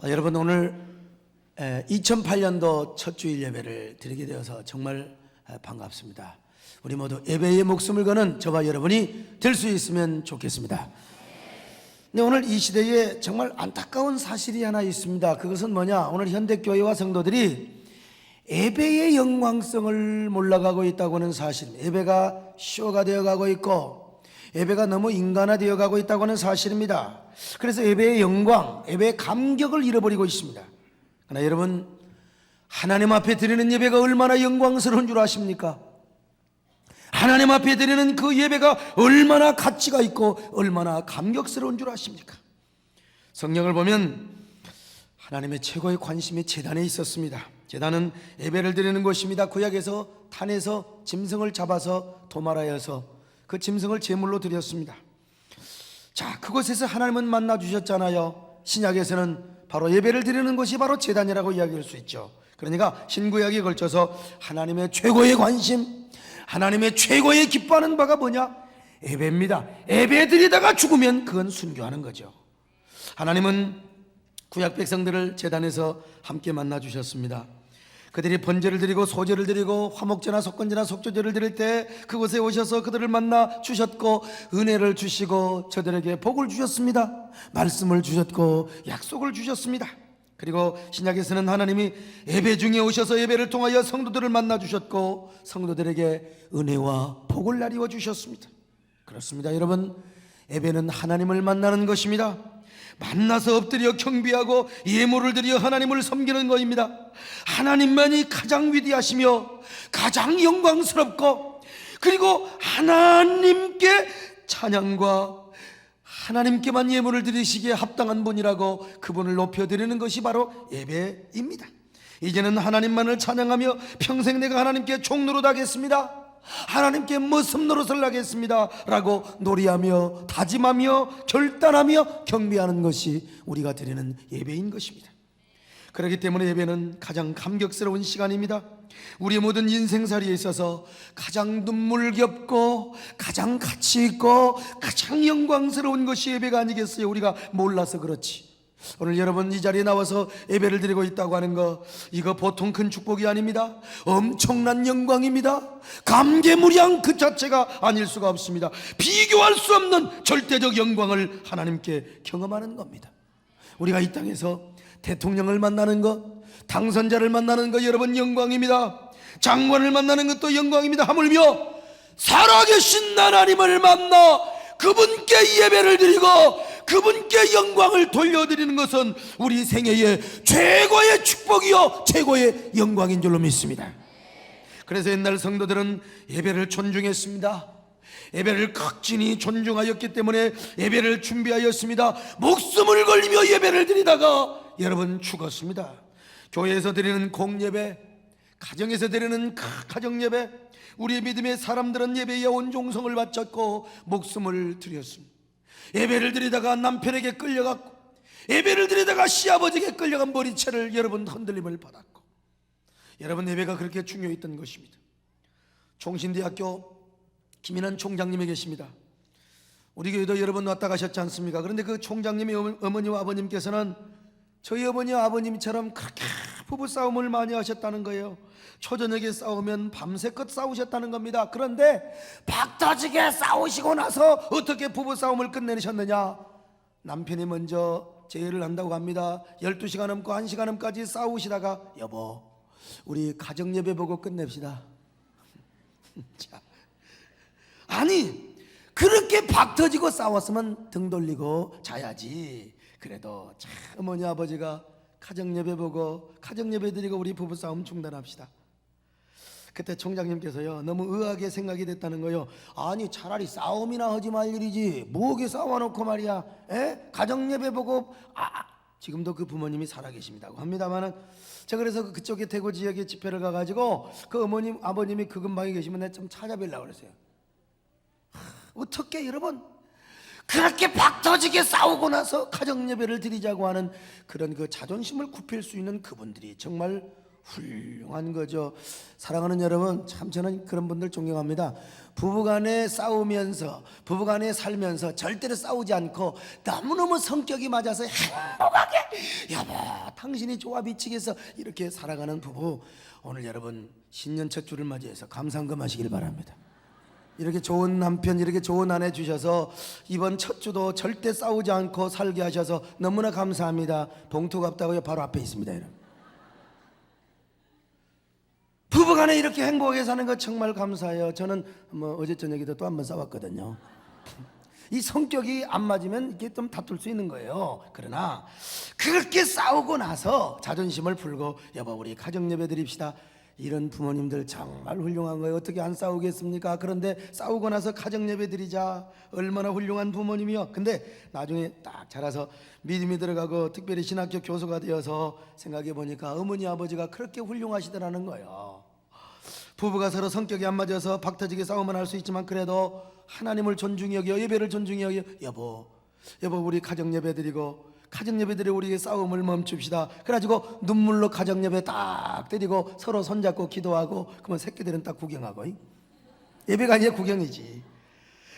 여러분 오늘 2008년도 첫 주일 예배를 드리게 되어서 정말 반갑습니다. 우리 모두 예배의 목숨을 거는 저와 여러분이 될 수 있으면 좋겠습니다. 근데 오늘 이 시대에 정말 안타까운 사실이 하나 있습니다. 그것은 뭐냐? 오늘 현대교회와 성도들이 예배의 영광성을 몰라가고 있다고 하는 사실입니다. 예배가 쇼가 되어가고 있고 예배가 너무 인간화되어 가고 있다고 하는 사실입니다. 그래서 예배의 영광, 예배의 감격을 잃어버리고 있습니다. 그러나 여러분, 하나님 앞에 드리는 예배가 얼마나 영광스러운 줄 아십니까? 하나님 앞에 드리는 그 예배가 얼마나 가치가 있고 얼마나 감격스러운 줄 아십니까? 성경을 보면 하나님의 최고의 관심이 제단에 있었습니다. 제단은 예배를 드리는 곳입니다. 구약에서 탄에서 짐승을 잡아서 도말하여서 그 짐승을 제물로 드렸습니다. 자, 그곳에서 하나님은 만나 주셨잖아요. 신약에서는 바로 예배를 드리는 곳이 바로 제단이라고 이야기할 수 있죠. 그러니까 신구약에 걸쳐서 하나님의 최고의 관심, 하나님의 최고의 기뻐하는 바가 뭐냐? 예배입니다. 예배 드리다가 죽으면 그건 순교하는 거죠. 하나님은 구약 백성들을 제단에서 함께 만나 주셨습니다. 그들이 번제를 드리고 소제를 드리고 화목제나 속건제나 속죄제를 드릴 때 그곳에 오셔서 그들을 만나 주셨고 은혜를 주시고 저들에게 복을 주셨습니다. 말씀을 주셨고 약속을 주셨습니다. 그리고 신약에서는 하나님이 예배 중에 오셔서 예배를 통하여 성도들을 만나 주셨고 성도들에게 은혜와 복을 나리워 주셨습니다. 그렇습니다. 여러분, 예배는 하나님을 만나는 것입니다. 만나서 엎드려 경배하고 예물을 드려 하나님을 섬기는 것입니다. 하나님만이 가장 위대하시며 가장 영광스럽고 그리고 하나님께 찬양과 하나님께만 예물을 드리시기에 합당한 분이라고 그분을 높여드리는 것이 바로 예배입니다. 이제는 하나님만을 찬양하며 평생 내가 하나님께 종노릇하겠습니다, 하나님께 머슴 노릇을 하겠습니다 라고 노래하며 다짐하며 결단하며 경배하는 것이 우리가 드리는 예배인 것입니다. 그렇기 때문에 예배는 가장 감격스러운 시간입니다. 우리의 모든 인생살이에 있어서 가장 눈물겹고 가장 가치있고 가장 영광스러운 것이 예배가 아니겠어요? 우리가 몰라서 그렇지. 오늘 여러분 이 자리에 나와서 예배를 드리고 있다고 하는 거, 이거 보통 큰 축복이 아닙니다. 엄청난 영광입니다. 감개무량 그 자체가 아닐 수가 없습니다. 비교할 수 없는 절대적 영광을 하나님께 경험하는 겁니다. 우리가 이 땅에서 대통령을 만나는 것, 당선자를 만나는 것 여러분 영광입니다. 장관을 만나는 것도 영광입니다. 하물며 살아계신 하나님을 만나 그분께 예배를 드리고 그분께 영광을 돌려드리는 것은 우리 생애의 최고의 축복이요 최고의 영광인 줄로 믿습니다. 그래서 옛날 성도들은 예배를 존중했습니다. 예배를 극진히 존중하였기 때문에 예배를 준비하였습니다. 목숨을 걸리며 예배를 드리다가 여러분 죽었습니다. 교회에서 드리는 공예배, 가정에서 드리는 가정예배, 우리의 믿음의 사람들은 예배에 온 종성을 바쳤고 목숨을 드렸습니다. 예배를 드리다가 남편에게 끌려갔고 예배를 드리다가 시아버지에게 끌려간 머리채를 여러분 흔들림을 받았고, 여러분 예배가 그렇게 중요했던 것입니다. 총신대학교 김인환 총장님이 계십니다. 우리 교회도 여러 번 왔다 가셨지 않습니까? 그런데 그 총장님의 어머니와 아버님께서는 저희 어머니와 아버님처럼 그렇게 부부싸움을 많이 하셨다는 거예요. 초저녁에 싸우면 밤새껏 싸우셨다는 겁니다. 그런데 박터지게 싸우시고 나서 어떻게 부부싸움을 끝내셨느냐? 남편이 먼저 제의를 한다고 합니다. 12시간 넘고 1시간 넘까지 싸우시다가 여보, 우리 가정예배 보고 끝냅시다. 자, 아니 그렇게 박터지고 싸웠으면 등 돌리고 자야지. 그래도 참 어머니 아버지가 가정예배 보고 가정예배 드리고 우리 부부싸움 중단합시다. 그때 총장님께서요 너무 의아하게 생각이 됐다는 거예요. 아니 차라리 싸움이나 하지 말 일이지 뭐게 싸워놓고 말이야, 가정예배 보고. 지금도 그 부모님이 살아계십니다고 합니다만은 제가 그래서 그쪽에 대구 지역에 집회를 가가지고 그 어머님 아버님이 그 근방에 계시면 내가 좀 찾아뵈려고 그랬어요. 어떻게 여러분 그렇게 박터지게 싸우고 나서 가정예배를 드리자고 하는 그런 그 자존심을 굽힐 수 있는 그분들이 정말 훌륭한 거죠. 사랑하는 여러분, 참 저는 그런 분들 존경합니다. 부부간에 싸우면서, 부부간에 살면서 절대로 싸우지 않고 너무너무 성격이 맞아서 행복하게, 여보 당신이 좋아 미치겠어, 이렇게 살아가는 부부, 오늘 여러분 신년 첫 주를 맞이해서 감상금하시길 바랍니다. 이렇게 좋은 남편, 이렇게 좋은 아내 주셔서 이번 첫 주도 절대 싸우지 않고 살게 하셔서 너무나 감사합니다. 봉투 갚다고요, 바로 앞에 있습니다. 여러분, 부부간에 이렇게 행복하게 사는 거 정말 감사해요. 저는 어제 저녁에도 또 한 번 싸웠거든요. 이 성격이 안 맞으면 이게 좀 다툴 수 있는 거예요. 그러나 그렇게 싸우고 나서 자존심을 풀고 여보 우리 가정 예배 드립시다, 이런 부모님들 정말 훌륭한 거예요. 어떻게 안 싸우겠습니까? 그런데 싸우고 나서 가정 예배 드리자, 얼마나 훌륭한 부모님이요. 근데 나중에 딱 자라서 믿음이 들어가고 특별히 신학교 교수가 되어서 생각해 보니까 어머니 아버지가 그렇게 훌륭하시더라는 거예요. 부부가 서로 성격이 안 맞아서 박터지게 싸움은 할 수 있지만 그래도 하나님을 존중히 여겨, 예배를 존중히 여겨, 여보 우리 가정 예배 드리고, 가정 예배 드리고 우리의 싸움을 멈춥시다. 그래가지고 눈물로 가정 예배 딱 드리고 서로 손잡고 기도하고, 그러면 새끼들은 딱 구경하고, 예배가 아니라 구경이지.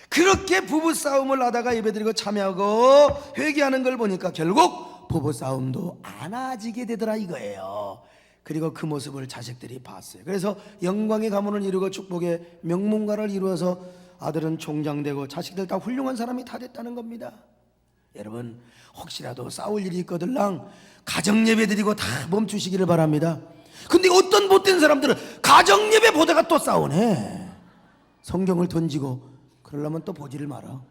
그렇게 부부 싸움을 하다가 예배 드리고 참여하고 회개하는 걸 보니까 결국 부부 싸움도 안 하지게 되더라 이거예요. 그리고 그 모습을 자식들이 봤어요. 그래서 영광의 가문을 이루고 축복의 명문가를 이루어서 아들은 총장되고 자식들 다 훌륭한 사람이 다 됐다는 겁니다. 여러분 혹시라도 싸울 일이 있거들랑 가정 예배 드리고 다 멈추시기를 바랍니다. 근데 어떤 못된 사람들은 가정 예배 보다가 또 싸우네. 성경을 던지고 그러려면 또 보지를 마라.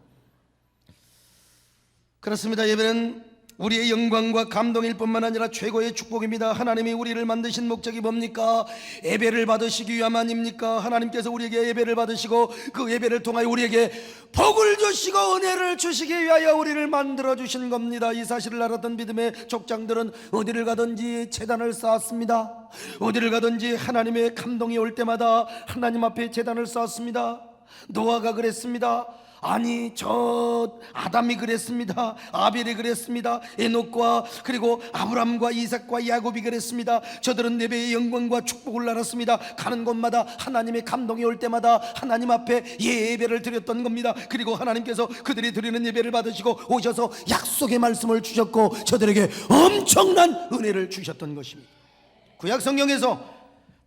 그렇습니다. 예배는 우리의 영광과 감동일 뿐만 아니라 최고의 축복입니다. 하나님이 우리를 만드신 목적이 뭡니까? 예배를 받으시기 위함 아닙니까? 하나님께서 우리에게 예배를 받으시고 그 예배를 통하여 우리에게 복을 주시고 은혜를 주시기 위하여 우리를 만들어 주신 겁니다. 이 사실을 알았던 믿음의 족장들은 어디를 가든지 제단을 쌓았습니다. 어디를 가든지 하나님의 감동이 올 때마다 하나님 앞에 제단을 쌓았습니다. 노아가 그랬습니다. 아니 저 아담이 그랬습니다. 아벨이 그랬습니다. 에녹과 그리고 아브람과 이삭과 야곱이 그랬습니다. 저들은 예배의 영광과 축복을 나눴습니다. 가는 곳마다 하나님의 감동이 올 때마다 하나님 앞에 예배를 드렸던 겁니다. 그리고 하나님께서 그들이 드리는 예배를 받으시고 오셔서 약속의 말씀을 주셨고 저들에게 엄청난 은혜를 주셨던 것입니다. 구약 성경에서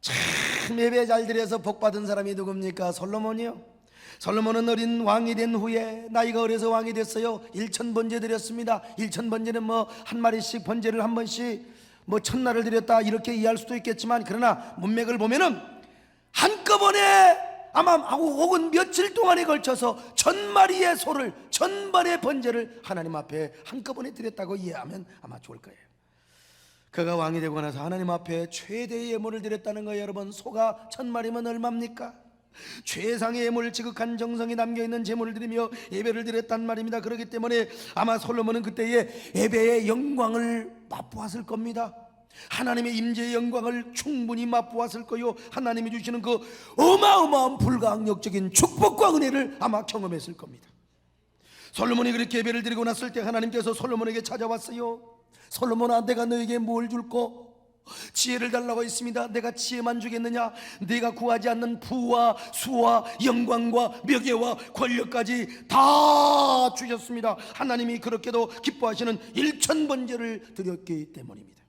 참 예배 잘 드려서 복 받은 사람이 누굽니까? 솔로몬이요. 솔로몬은 어린 왕이 된 후에, 나이가 어려서 왕이 됐어요. 1000번제 드렸습니다. 1000번제는 한 마리씩 번제를 한 번씩 1000날을 드렸다 이렇게 이해할 수도 있겠지만, 그러나 문맥을 보면은 한꺼번에 아마 혹은 며칠 동안에 걸쳐서 1000마리의 소를 1000번의 번제를 하나님 앞에 한꺼번에 드렸다고 이해하면 아마 좋을 거예요. 그가 왕이 되고 나서 하나님 앞에 최대의 예물을 드렸다는 거예요. 여러분, 소가 1000마리면 얼마입니까? 최상의 예물, 지극한 정성이 담겨있는 제물을 드리며 예배를 드렸단 말입니다. 그렇기 때문에 아마 솔로몬은 그때의 예배의 영광을 맛보았을 겁니다. 하나님의 임재의 영광을 충분히 맛보았을 거요. 하나님이 주시는 그 어마어마한 불가항력적인 축복과 은혜를 아마 경험했을 겁니다. 솔로몬이 그렇게 예배를 드리고 났을 때 하나님께서 솔로몬에게 찾아왔어요. 솔로몬아, 내가 너에게 뭘 줄꼬? 지혜를 달라고 했습니다. 내가 지혜만 주겠느냐? 네가 구하지 않는 부와 수와 영광과 명예와 권력까지 다 주셨습니다. 하나님이 그렇게도 기뻐하시는 1000번제를 드렸기 때문입니다.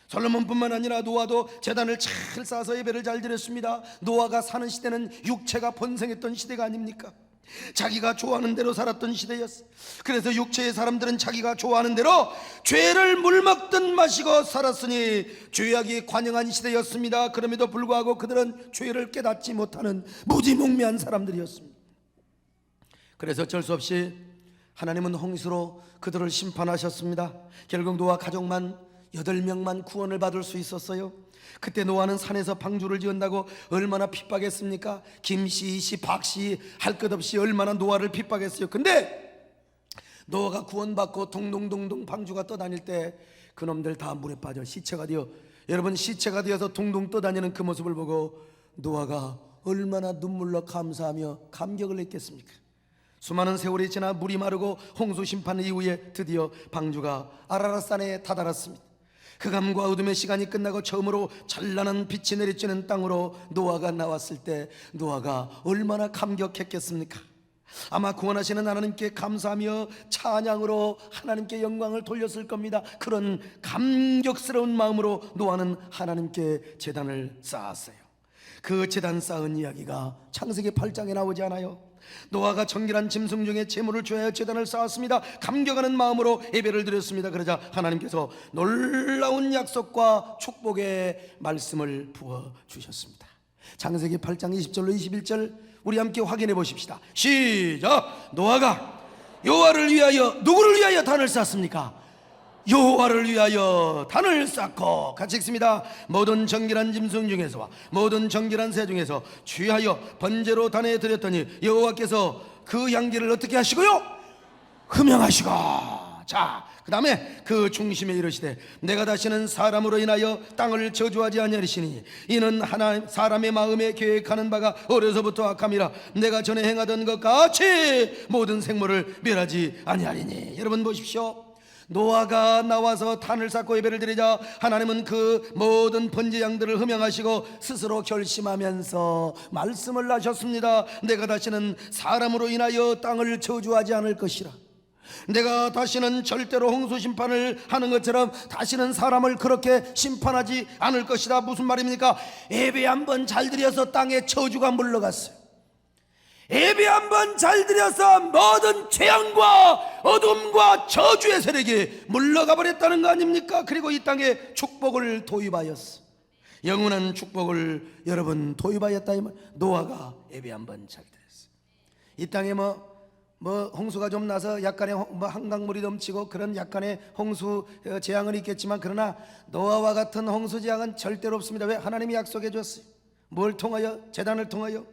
솔로몬뿐만 아니라 노아도 제단을 잘 쌓아서 예배를 잘 드렸습니다. 노아가 사는 시대는 육체가 번성했던 시대가 아닙니까? 자기가 좋아하는 대로 살았던 시대였어. 그래서 육체의 사람들은 자기가 좋아하는 대로 죄를 물먹듯 마시고 살았으니 죄악이 관영한 시대였습니다. 그럼에도 불구하고 그들은 죄를 깨닫지 못하는 무지몽매한 사람들이었습니다. 그래서 어쩔 수 없이 하나님은 홍수로 그들을 심판하셨습니다. 결국 노아 가족만 8명만 구원을 받을 수 있었어요. 그때 노아는 산에서 방주를 지은다고 얼마나 핍박했습니까? 김씨, 이씨, 박씨 할 것 없이 얼마나 노아를 핍박했어요. 근데 노아가 구원받고 동동동동 방주가 떠다닐 때 그놈들 다 물에 빠져 시체가 되어, 여러분 시체가 되어서 동동 떠다니는 그 모습을 보고 노아가 얼마나 눈물로 감사하며 감격을 했겠습니까? 수많은 세월이 지나 물이 마르고 홍수 심판 이후에 드디어 방주가 아라랏산에 다다랐습니다. 흑암과 어둠의 시간이 끝나고 처음으로 찬란한 빛이 내리쬐는 땅으로 노아가 나왔을 때 노아가 얼마나 감격했겠습니까? 아마 구원하시는 하나님께 감사하며 찬양으로 하나님께 영광을 돌렸을 겁니다. 그런 감격스러운 마음으로 노아는 하나님께 제단을 쌓았어요. 그 제단 쌓은 이야기가 창세기 8장에 나오지 않아요? 노아가 정결한 짐승 중에 제물을 주어야 제단을 쌓았습니다. 감격하는 마음으로 예배를 드렸습니다. 그러자 하나님께서 놀라운 약속과 축복의 말씀을 부어주셨습니다. 창세기 8장 20절로 21절 우리 함께 확인해 보십시다. 시작! 노아가 여호와를 위하여, 누구를 위하여 단을 쌓습니까? 여호와를 위하여 단을 쌓고, 같이 읽습니다. 모든 정결한 짐승 중에서와 모든 정결한 새 중에서 취하여 번제로 단에 드렸더니 여호와께서 그 향기를 어떻게 하시고요? 흠양하시고. 자, 그 다음에 그 중심에 이르시되 내가 다시는 사람으로 인하여 땅을 저주하지 아니하리시니 이는 하나님 사람의 마음에 계획하는 바가 어려서부터 악함이라 내가 전에 행하던 것 같이 모든 생물을 멸하지 아니하리니. 여러분 보십시오. 노아가 나와서 단을 쌓고 예배를 드리자 하나님은 그 모든 번제 양들을 흠양하시고 스스로 결심하면서 말씀을 하셨습니다. 내가 다시는 사람으로 인하여 땅을 저주하지 않을 것이라. 내가 다시는 절대로 홍수 심판을 하는 것처럼 다시는 사람을 그렇게 심판하지 않을 것이다. 무슨 말입니까? 예배 한번 잘 드려서 땅에 저주가 물러갔어요. 예배 한번 잘 드려서 모든 재앙과 어둠과 저주의 세력이 물러가 버렸다는 거 아닙니까? 그리고 이 땅에 축복을 도입하였어. 영원한 축복을 여러분 도입하였다. 노아가 예배 한번 잘 드렸어. 이 땅에 홍수가 좀 나서 약간의 한강물이 넘치고 그런 약간의 홍수 재앙은 있겠지만, 그러나 노아와 같은 홍수 재앙은 절대로 없습니다. 왜? 하나님이 약속해 줬어요. 뭘 통하여? 제단을 통하여.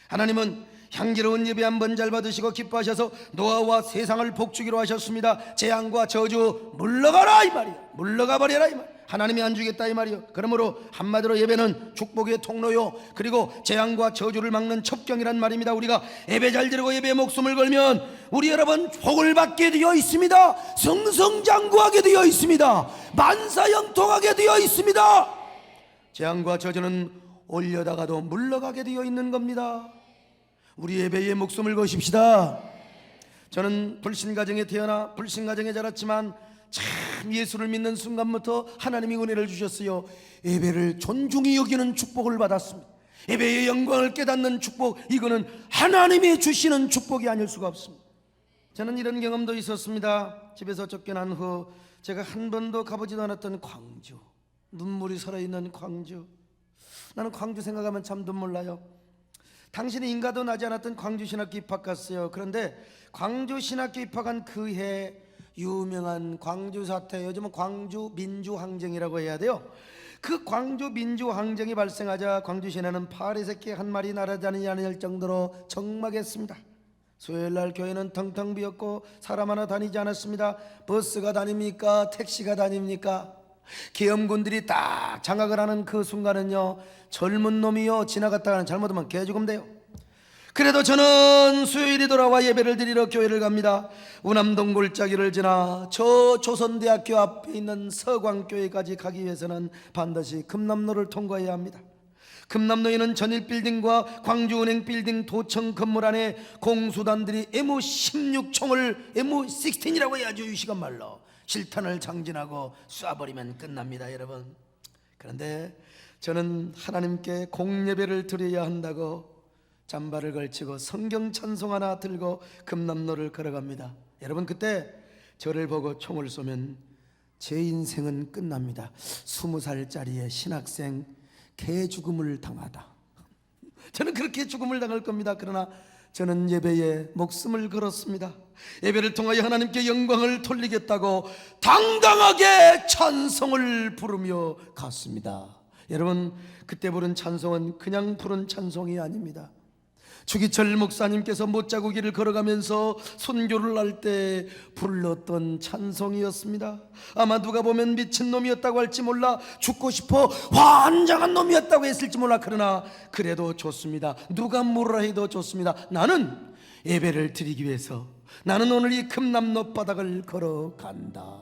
하나님은 향기로운 예배 한번 잘 받으시고 기뻐하셔서 노아와 세상을 복주기로 하셨습니다. 재앙과 저주 물러가라 이 말이야. 물러가 버려라 이 말. 하나님이 안 주겠다 이 말이요. 그러므로 한마디로 예배는 축복의 통로요, 그리고 재앙과 저주를 막는 첩경이란 말입니다. 우리가 예배 잘 드리고 예배에 목숨을 걸면 우리 여러분 복을 받게 되어 있습니다. 승승장구하게 되어 있습니다. 만사형통하게 되어 있습니다. 재앙과 저주는 올려다가도 물러가게 되어 있는 겁니다. 우리 예배에 목숨을 거십시다. 저는 불신가정에 태어나 불신가정에 자랐지만 참 예수를 믿는 순간부터 하나님이 은혜를 주셨어요. 예배를 존중히 여기는 축복을 받았습니다. 예배의 영광을 깨닫는 축복, 이거는 하나님이 주시는 축복이 아닐 수가 없습니다. 저는 이런 경험도 있었습니다. 집에서 쫓겨난 후 제가 한 번도 가보지도 않았던 광주, 눈물이 살아있는 광주. 나는 광주 생각하면 참 눈물 나요. 당신이 인가도 나지 않았던 광주신학교 입학 갔어요. 그런데 광주신학교 입학한 그 해 유명한 광주 사태, 요즘은 광주 민주항쟁이라고 해야 돼요. 그 광주 민주항쟁이 발생하자 광주 시내는 파리 새끼 한 마리 날아다니지 않을 정도로 적막했습니다. 수요일날 교회는 텅텅 비었고 사람 하나 다니지 않았습니다. 버스가 다닙니까? 택시가 다닙니까? 계엄군들이 딱 장악을 하는 그 순간은요, 젊은 놈이요 지나갔다가는 잘못하면 개 죽음 돼요. 그래도 저는 수요일이 돌아와 예배를 드리러 교회를 갑니다. 우남동 골짜기를 지나 저 조선대학교 앞에 있는 서광교회까지 가기 위해서는 반드시 금남로를 통과해야 합니다. 금남로에는 전일빌딩과 광주은행 빌딩 도청 건물 안에 공수단들이 M16총을 M16이라고 해야죠, 유시간 말로 실탄을 장진하고 쏴버리면 끝납니다, 여러분. 그런데 저는 하나님께 공예배를 드려야 한다고 잠바를 걸치고 성경 찬송 하나 들고 금남로를 걸어갑니다. 여러분, 그때 저를 보고 총을 쏘면 제 인생은 끝납니다. 20살짜리의 신학생 개 죽음을 당하다. 저는 그렇게 죽음을 당할 겁니다. 그러나 저는 예배에 목숨을 걸었습니다. 예배를 통하여 하나님께 영광을 돌리겠다고 당당하게 찬송을 부르며 갔습니다. 여러분, 그때 부른 찬송은 그냥 부른 찬송이 아닙니다. 주기철 목사님께서 못자국이를 걸어가면서 선교를 할 때 불렀던 찬송이었습니다. 아마 누가 보면 미친놈이었다고 할지 몰라, 죽고 싶어 환장한 놈이었다고 했을지 몰라, 그러나 그래도 좋습니다. 누가 뭐라 해도 좋습니다. 나는 예배를 드리기 위해서, 나는 오늘 이 금남로 바닥을 걸어간다.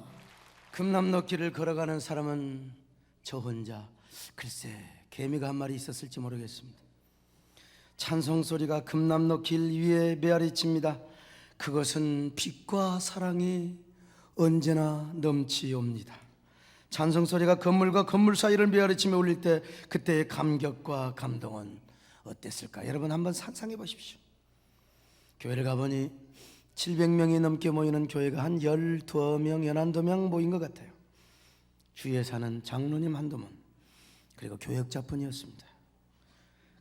금남로길을 걸어가는 사람은 저 혼자, 글쎄 개미가 한 마리 있었을지 모르겠습니다. 찬송소리가 금남로 길 위에 메아리칩니다. 그것은 빛과 사랑이 언제나 넘치옵니다. 찬송소리가 건물과 건물 사이를 메아리치며 울릴 때 그때의 감격과 감동은 어땠을까? 여러분 한번 상상해 보십시오. 교회를 가보니 700명이 넘게 모이는 교회가 한 12명, 11명 모인 것 같아요. 주위에 사는 장로님 한두 분, 그리고 교역자뿐이었습니다.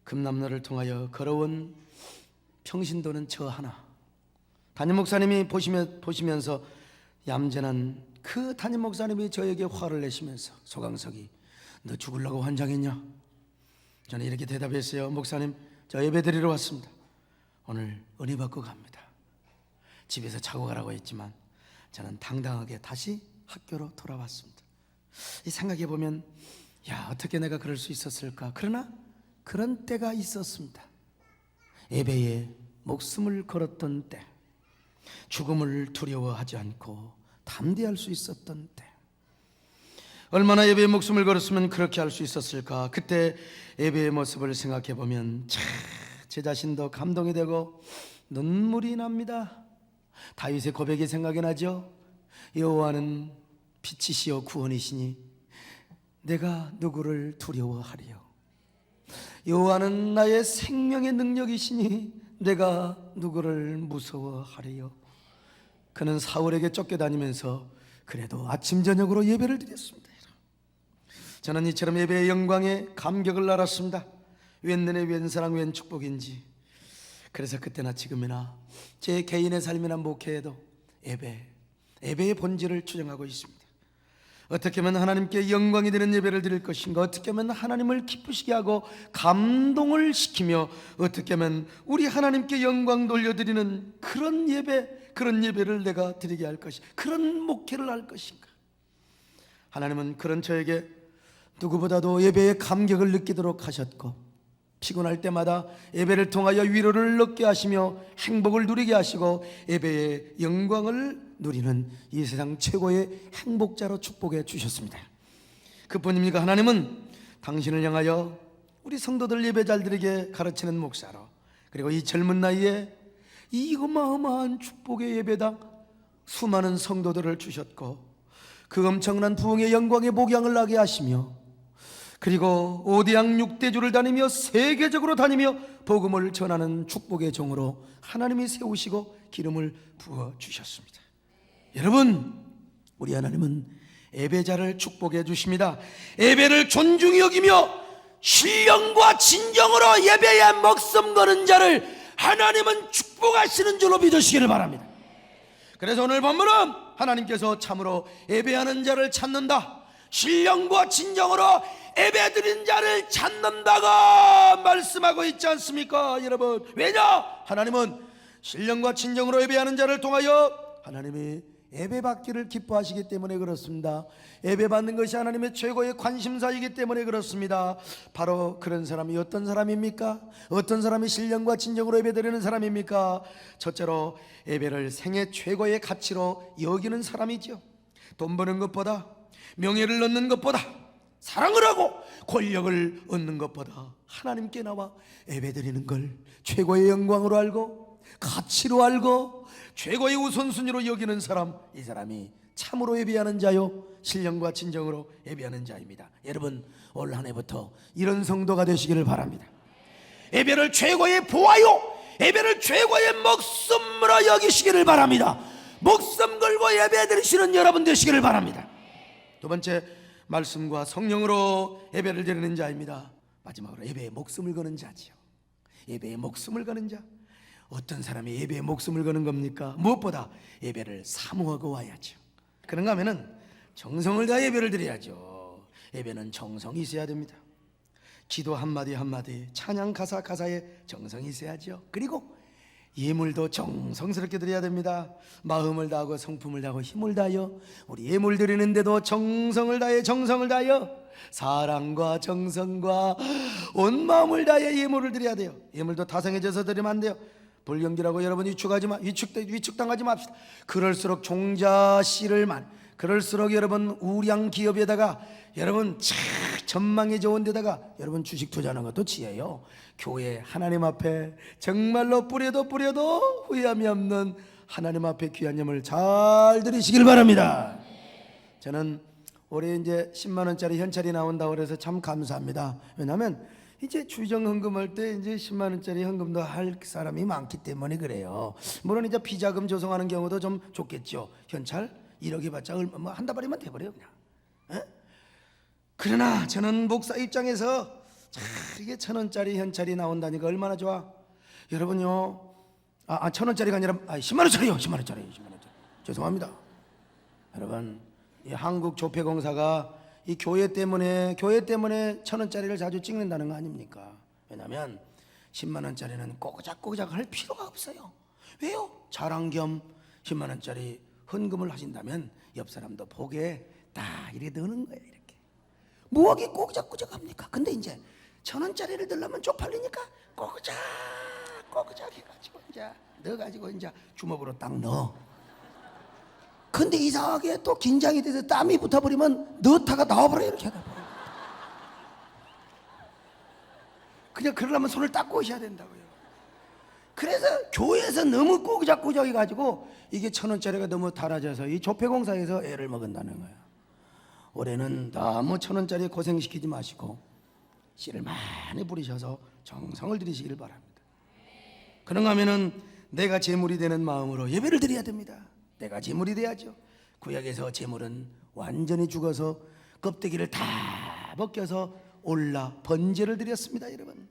금남로를 통하여 걸어온 평신도는 저 하나. 담임 목사님이 보시면서 얌전한 그 담임 목사님이 저에게 화를 내시면서, 소강석이 너 죽으려고 환장했냐? 저는 이렇게 대답했어요. 목사님, 저 예배 드리러 왔습니다. 오늘 은혜 받고 갑니다. 집에서 자고 가라고 했지만 저는 당당하게 다시 학교로 돌아왔습니다. 이 생각해 보면, 야, 어떻게 내가 그럴 수 있었을까? 그러나 그런 때가 있었습니다. 예배에 목숨을 걸었던 때, 죽음을 두려워하지 않고 담대할 수 있었던 때, 얼마나 예배에 목숨을 걸었으면 그렇게 할 수 있었을까? 그때 예배의 모습을 생각해 보면 제 자신도 감동이 되고 눈물이 납니다. 다윗의 고백이 생각이 나죠. 여호와는 빛이시여 구원이시니 내가 누구를 두려워하리요. 여호와는 나의 생명의 능력이시니 내가 누구를 무서워하리요. 그는 사울에게 쫓겨다니면서 그래도 아침 저녁으로 예배를 드렸습니다. 저는 이처럼 예배의 영광에 감격을 알았습니다. 웬 은혜, 웬 사랑, 웬 축복인지. 그래서 그때나 지금이나 제 개인의 삶이나 목회에도 예배의 본질을 추정하고 있습니다. 어떻게 하면 하나님께 영광이 되는 예배를 드릴 것인가? 어떻게 하면 하나님을 기쁘시게 하고 감동을 시키며 어떻게 하면 우리 하나님께 영광 돌려드리는 그런 예배를 내가 드리게 할 것인가? 그런 목회를 할 것인가? 하나님은 그런 저에게 누구보다도 예배의 감격을 느끼도록 하셨고, 피곤할 때마다 예배를 통하여 위로를 얻게 하시며 행복을 누리게 하시고 예배의 영광을 누리는 이 세상 최고의 행복자로 축복해 주셨습니다. 그뿐입니까? 하나님은 당신을 향하여 우리 성도들 예배 잘 드리게 가르치는 목사로, 그리고 이 젊은 나이에 이 어마어마한 축복의 예배당 수많은 성도들을 주셨고, 그 엄청난 부흥의 영광의 목양을 나게 하시며, 그리고 5대양 6대주를 다니며 세계적으로 다니며 복음을 전하는 축복의 종으로 하나님이 세우시고 기름을 부어주셨습니다. 여러분, 우리 하나님은 예배자를 축복해 주십니다. 예배를 존중히 여기며 신령과 진정으로 예배에 목숨 거는 자를 하나님은 축복하시는 줄로 믿으시기를 바랍니다. 그래서 오늘 본문은 하나님께서 참으로 예배하는 자를 찾는다, 신령과 진정으로 예배드린 자를 찾는다고 말씀하고 있지 않습니까? 여러분, 왜냐? 하나님은 신령과 진정으로 예배하는 자를 통하여 하나님이 예배받기를 기뻐하시기 때문에 그렇습니다. 예배받는 것이 하나님의 최고의 관심사이기 때문에 그렇습니다. 바로 그런 사람이 어떤 사람입니까? 어떤 사람이 신령과 진정으로 예배드리는 사람입니까? 첫째로 예배를 생애 최고의 가치로 여기는 사람이죠. 돈 버는 것보다, 명예를 얻는 것보다, 사랑을 하고 권력을 얻는 것보다 하나님께 나와 예배드리는 걸 최고의 영광으로 알고 가치로 알고 최고의 우선순위로 여기는 사람, 이 사람이 참으로 예배하는 자요, 신령과 진정으로 예배하는 자입니다. 여러분, 올 한 해부터 이런 성도가 되시기를 바랍니다. 예배를 최고의 보아요, 예배를 최고의 목숨으로 여기시기를 바랍니다. 목숨 걸고 예배드리시는 여러분 되시기를 바랍니다. 두 번째, 말씀과 성령으로 예배를 드리는 자입니다. 마지막으로 예배에 목숨을 거는 자지요. 예배에 목숨을 거는 자. 어떤 사람이 예배에 목숨을 거는 겁니까? 무엇보다 예배를 사모하고 와야죠. 그런가 하면은 정성을 다해 예배를 드려야죠. 예배는 정성이 있어야 됩니다. 기도 한마디 한마디, 찬양 가사에 정성이 있어야죠. 그리고 예물도 정성스럽게 드려야 됩니다. 마음을 다하고 성품을 다하고 힘을 다하여 우리 예물 드리는데도 정성을 다하여 사랑과 정성과 온 마음을 다하여 예물을 드려야 돼요. 예물도 다성해져서 드리면 안 돼요. 불경기라고 여러분 위축당하지 맙시다. 그럴수록 종자 씨를 그럴수록 여러분 우량 기업에다가 여러분 참 전망이 좋은 데다가 여러분 주식 투자하는 것도 지혜요. 교회 하나님 앞에 정말로 뿌려도 후회함이 없는 하나님 앞에 귀한 예물 잘 드리시길 바랍니다. 저는 올해 이제 10만 원짜리 현찰이 나온다고 그래서 참 감사합니다. 왜냐하면 이제 추정 헌금할 때 이제 10만 원짜리 헌금도 할 사람이 많기 때문에 그래요. 물론 이제 비자금 조성하는 경우도 좀 좋겠죠. 현찰 1억 해봤자 뭐 한 다발이면 돼버려요 그냥. 에? 그러나 저는 목사 입장에서 이게 1,000원짜리 현찰이 나온다니까 얼마나 좋아. 여러분요, 1,000원짜리가 아니라 10만 원짜리요. 10만 원짜리. 죄송합니다. 여러분, 이 한국조폐공사가 이 교회 때문에 1,000원짜리를 자주 찍는다는 거 아닙니까? 왜냐하면 10만 원짜리는 꼬작꼬작 할 필요가 없어요. 왜요? 자랑 겸 10만 원짜리 헌금을 하신다면 옆 사람도 보게 다 이렇게 넣는 거예요. 이렇게 뭐하기 꼬작꼬작 합니까? 근데 이제 1,000원짜리를 넣으려면 쪽팔리니까 꼬작 해가지고 이제 넣어가지고 이제 주먹으로 딱 넣어. 근데 이상하게 또 긴장이 돼서 땀이 붙어버리면 넣다가 나와버려. 이렇게 하다 버려. 그냥 그러려면 손을 닦고 오셔야 된다고요. 그래서 교회에서 너무 꼬작꼬작 해가지고 이게 1,000원짜리가 너무 달아져서 이 조폐공사에서 애를 먹은다는 거예요. 올해는 너무 1,000원짜리 고생시키지 마시고 씨를 많이 부리셔서 정성을 들이시길 바랍니다. 그런가 하면은 내가 제물이 되는 마음으로 예배를 드려야 됩니다. 내가 제물이 돼야죠. 구약에서 제물은 완전히 죽어서 껍데기를 다 벗겨서 올라 번제를 드렸습니다. 여러분,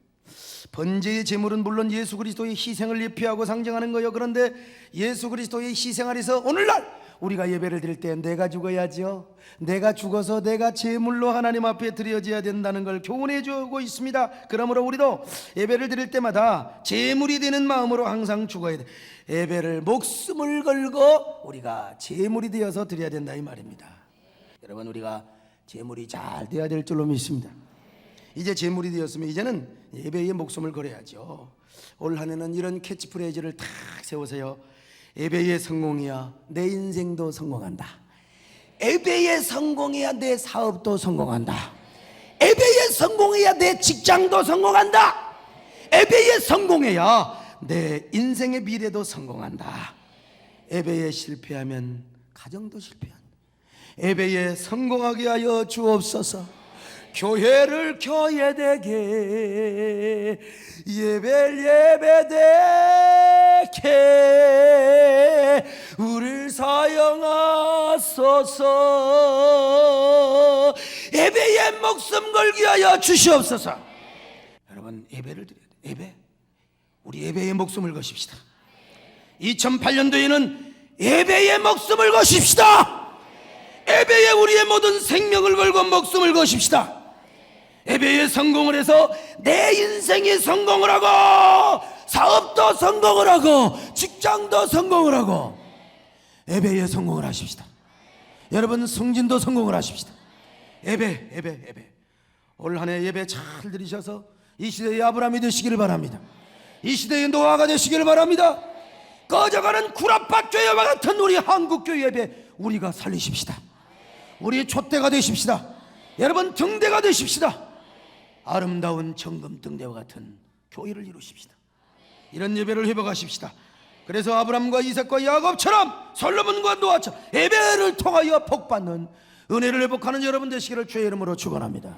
번제의 제물은 물론 예수 그리스도의 희생을 예표하고 상징하는 거예요. 그런데 예수 그리스도의 희생 아래서 오늘날 우리가 예배를 드릴 때 내가 죽어야죠. 내가 죽어서 내가 제물로 하나님 앞에 드려져야 된다는 걸 교훈해 주고 있습니다. 그러므로 우리도 예배를 드릴 때마다 제물이 되는 마음으로 항상 죽어야 돼. 예배를 목숨을 걸고 우리가 제물이 되어서 드려야 된다 이 말입니다. 여러분, 우리가 제물이 잘 돼야 될 줄로 믿습니다. 이제 제물이 되었으면 이제는 예배에 목숨을 걸어야죠. 올 한 해는 이런 캐치프레이즈를 탁 세우세요. 예배의 성공이야 내 인생도 성공한다. 예배의 성공이야 내 사업도 성공한다. 예배의 성공이야 내 직장도 성공한다. 예배의 성공이야 내 인생의 미래도 성공한다. 예배에 실패하면 가정도 실패한다. 예배에 성공하게 하여 주옵소서. 교회를 교회되게 예배되게 우리를 사용하소서. 예배에 목숨 걸게 하여 주시옵소서. 여러분, 예배를 드려야 돼. 예배, 우리 예배에 목숨을 거십시다. 2008년도에는 예배에 목숨을 거십시다. 예배에 우리의 모든 생명을 걸고 목숨을 거십시다. 예배에 성공을 해서 내 인생이 성공을 하고 사업도 성공을 하고 직장도 성공을 하고 예배에 성공을 하십시다. 여러분, 승진도 성공을 하십시다. 예배 올 한 해 예배 잘 드리셔서 이 시대의 아브라함이 되시기를 바랍니다. 이 시대의 노아가 되시기를 바랍니다. 꺼져가는 구라팟 교회와 같은 우리 한국교회 예배 우리가 살리십시다. 우리 촛대가 되십시다. 여러분, 등대가 되십시다. 아름다운 정금 등대와 같은 교회를 이루십시다. 이런 예배를 회복하십시다. 그래서 아브람과 이삭과 야곱처럼 솔로몬과 노아처럼 예배를 통하여 복받는 은혜를 회복하는 여러분 되시기를 주의 이름으로 축원합니다.